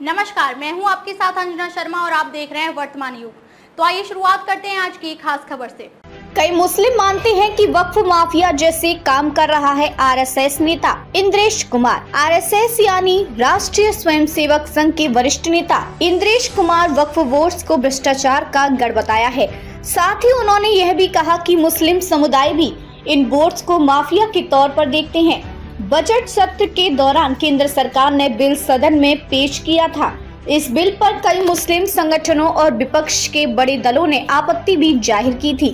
नमस्कार, मैं हूं आपके साथ अंजना शर्मा और आप देख रहे हैं वर्तमान युग। तो आइए शुरुआत करते हैं आज की खास खबर से। कई मुस्लिम मानते हैं कि वक्फ माफिया जैसे काम कर रहा है आरएसएस नेता इंद्रेश कुमार। आरएसएस यानी राष्ट्रीय स्वयंसेवक संघ के वरिष्ठ नेता इंद्रेश कुमार वक्फ बोर्ड को भ्रष्टाचार का गढ़ बताया है। साथ ही उन्होंने यह भी कहा कि मुस्लिम समुदाय भी इन बोर्ड्स को माफिया के तौर पर देखते हैं। बजट सत्र के दौरान केंद्र सरकार ने बिल सदन में पेश किया था। इस बिल पर कई मुस्लिम संगठनों और विपक्ष के बड़े दलों ने आपत्ति भी जाहिर की थी।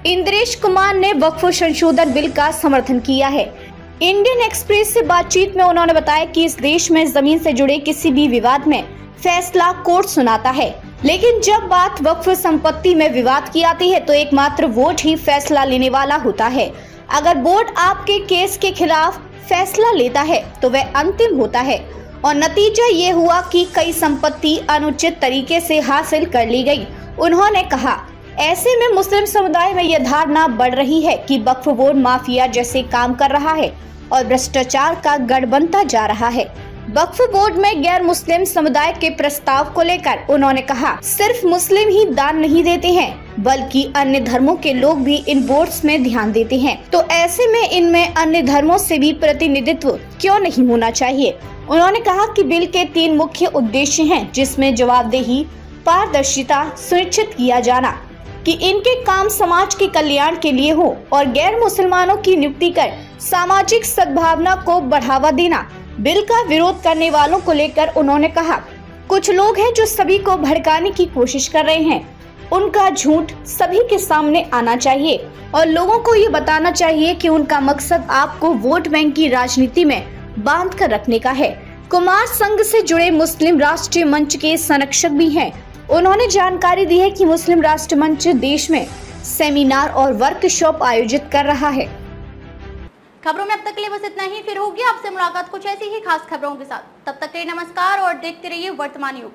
इंद्रेश कुमार ने वक्फ संशोधन बिल का समर्थन किया है। इंडियन एक्सप्रेस से बातचीत में उन्होंने बताया कि इस देश में जमीन से जुड़े किसी भी विवाद में फैसला कोर्ट सुनाता है, लेकिन जब बात वक्फ संपत्ति में विवाद की आती है तो एकमात्र वोट ही फैसला लेने वाला होता है। अगर बोर्ड आपके केस के खिलाफ फैसला लेता है तो वह अंतिम होता है और नतीजा ये हुआ कि कई संपत्ति अनुचित तरीके से हासिल कर ली गई। उन्होंने कहा, ऐसे में मुस्लिम समुदाय में यह धारणा बढ़ रही है कि वक्फ बोर्ड माफिया जैसे काम कर रहा है और भ्रष्टाचार का गढ़ बनता जा रहा है। वक्फ बोर्ड में गैर मुस्लिम समुदाय के प्रस्ताव को लेकर उन्होंने कहा, सिर्फ मुस्लिम ही दान नहीं देते हैं बल्कि अन्य धर्मों के लोग भी इन बोर्ड्स में ध्यान देते हैं, तो ऐसे में इनमें अन्य धर्मों से भी प्रतिनिधित्व क्यों नहीं होना चाहिए। उन्होंने कहा कि बिल के 3 मुख्य उद्देश्य हैं, जिसमें जवाबदेही, पारदर्शिता सुनिश्चित किया जाना कि इनके काम समाज के कल्याण के लिए हो और गैर मुसलमानों की नियुक्ति कर सामाजिक सद्भावना को बढ़ावा देना। बिल का विरोध करने वालों को लेकर उन्होंने कहा, कुछ लोग हैं जो सभी को भड़काने की कोशिश कर रहे हैं। उनका झूठ सभी के सामने आना चाहिए और लोगों को ये बताना चाहिए कि उनका मकसद आपको वोट बैंक की राजनीति में बांध कर रखने का है। कुमार संघ से जुड़े मुस्लिम राष्ट्रीय मंच के संरक्षक भी हैं। उन्होंने जानकारी दी है कि मुस्लिम राष्ट्र मंच देश में सेमिनार और वर्कशॉप आयोजित कर रहा है। खबरों में अब तक के लिए बस इतना ही। फिर होगी आपसे मुलाकात कुछ ऐसी ही खास खबरों के साथ। तब तक के लिए नमस्कार और देखते रहिए वर्तमान युग।